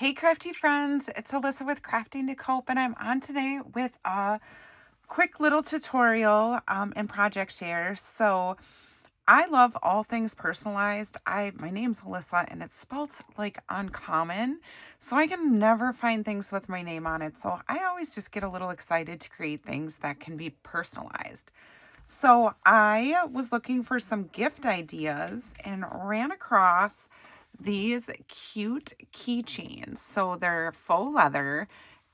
Hey crafty friends, it's Alyssa with Crafting to Cope, and I'm on today with a quick little tutorial and project share. So I love all things personalized. My name's Alyssa and it's spelled like uncommon, so I can never find things with my name on it. So I always just get a little excited to create things that can be personalized. So I was looking for some gift ideas and ran across these cute keychains. So they're faux leather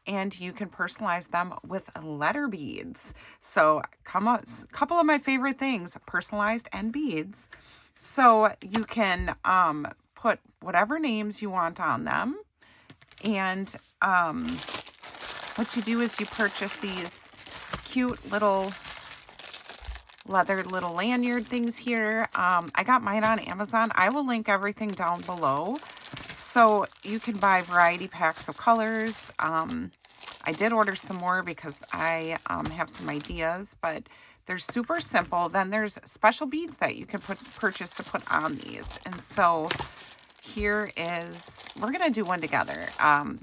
and you can personalize them with letter beads. So come on, a couple of my favorite things, personalized and beads. So you can put whatever names you want on them. And what you do is you purchase these cute little leather little lanyard things here. I got mine on Amazon. I will link everything down below. So you can buy variety packs of colors. I did order some more because I have some ideas, but they're super simple. Then there's special beads that you can purchase to put on these. And so here is, we're going to do one together.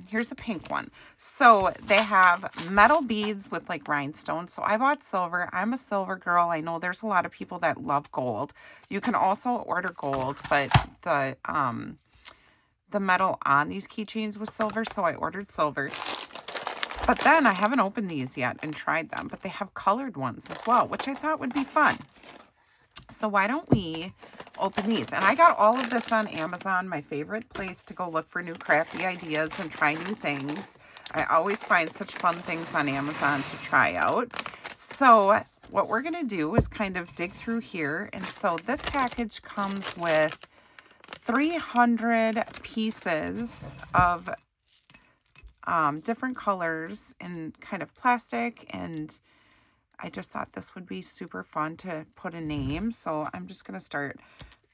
Here's the pink one. So they have metal beads with like rhinestones. So I bought silver. I'm a silver girl. I know there's a lot of people that love gold. You can also order gold, but the metal on these keychains was silver, so I ordered silver. But then I haven't opened these yet and tried them, but they have colored ones as well, which I thought would be fun. So why don't we open these? And I got all of this on Amazon, my favorite place to go look for new crafty ideas and try new things. I always find such fun things on Amazon to try out. So what we're going to do is kind of dig through here. And so this package comes with 300 pieces of different colors in kind of plastic, and I just thought this would be super fun to put a name. So I'm just going to start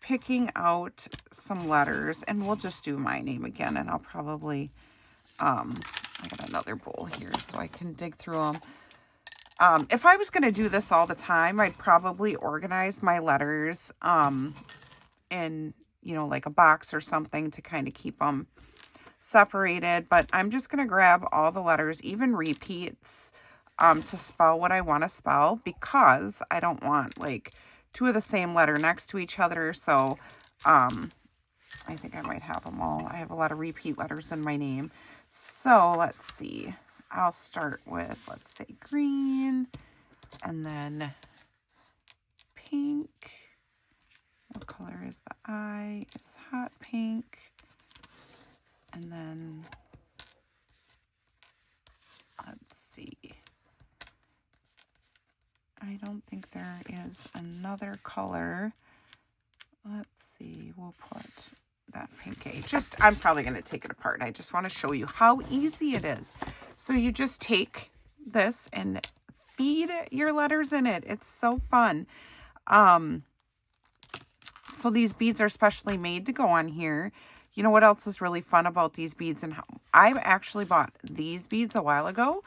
picking out some letters, and we'll just do my name again, and I'll probably I got another bowl here so I can dig through them. If I was going to do this all the time, I'd probably organize my letters in, like a box or something to kind of keep them separated. But I'm just going to grab all the letters, even repeats, to spell what I want to spell, because I don't want like two of the same letter next to each other. So I think I might have them all. I have a lot of repeat letters in my name. So let's see. I'll start with, let's say, green, and then pink. What color is the I? It's hot pink. And then, let's see. I don't think there is another color. Let's see. We'll put that pink A. I'm probably going to take it apart. I just want to show you how easy it is. So you just take this and feed your letters in it. It's so fun. So these beads are specially made to go on here. You know what else is really fun about these beads? And I actually bought these beads a while ago,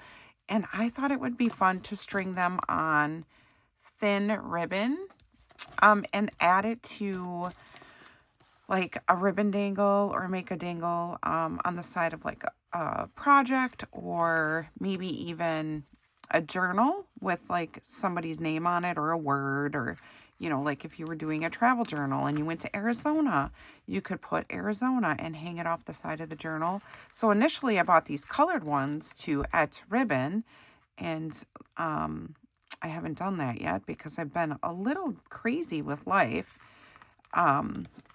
and I thought it would be fun to string them on thin ribbon and add it to like a ribbon dangle, or make a dangle on the side of like a project, or maybe even a journal with like somebody's name on it, or a word, or like if you were doing a travel journal and you went to Arizona, you could put Arizona and hang it off the side of the journal. So initially I bought these colored ones to add to ribbon, and I haven't done that yet because I've been a little crazy with life,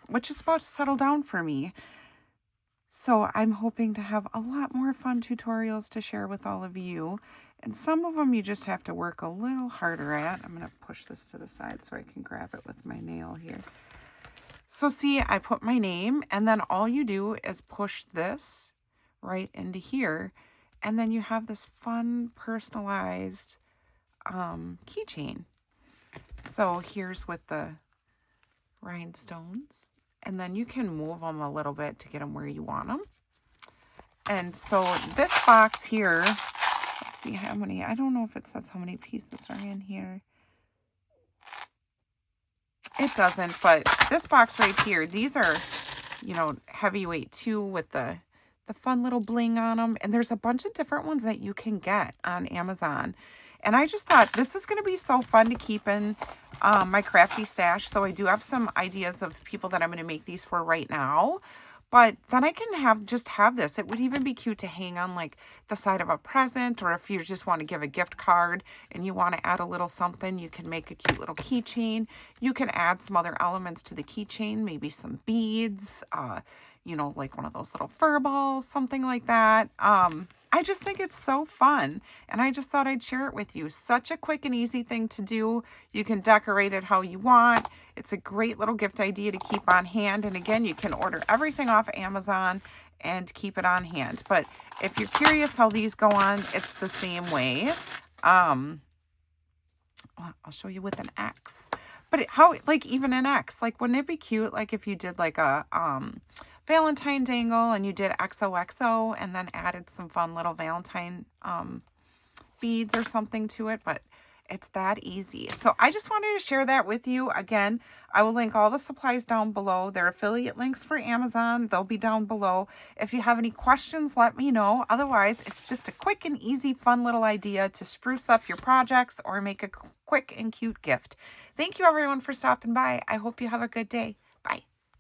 which is about to settle down for me. So I'm hoping to have a lot more fun tutorials to share with all of you. And some of them you just have to work a little harder at. I'm going to push this to the side so I can grab it with my nail here. So see, I put my name, and then all you do is push this right into here. And then you have this fun personalized keychain. So here's with the rhinestones. And then you can move them a little bit to get them where you want them. And so this box here, let's see how many, I don't know if it says how many pieces are in here. It doesn't, but this box right here, these are, heavyweight too, with the the fun little bling on them. And there's a bunch of different ones that you can get on Amazon. And I just thought this is going to be so fun to keep in my crafty stash. So I do have some ideas of people that I'm going to make these for right now. But then I can have this. It would even be cute to hang on like the side of a present, or if you just want to give a gift card and you want to add a little something, you can make a cute little keychain. You can add some other elements to the keychain, maybe some beads, like one of those little fur balls, something like that. I just think it's so fun, and I just thought I'd share it with you. Such a quick and easy thing to do. You can decorate it how you want. It's a great little gift idea to keep on hand. And again, you can order everything off Amazon and keep it on hand. But if you're curious how these go on, it's the same way. I'll show you with an X. But even an X, like, wouldn't it be cute, like, if you did like a Valentine dangle and you did XOXO and then added some fun little Valentine beads or something to it? But it's that easy. So I just wanted to share that with you. Again, I will link all the supplies down below. Their affiliate links for Amazon, they'll be down below. If you have any questions, let me know. Otherwise, it's just a quick and easy, fun little idea to spruce up your projects or make a quick and cute gift. Thank you, everyone, for stopping by. I hope you have a good day.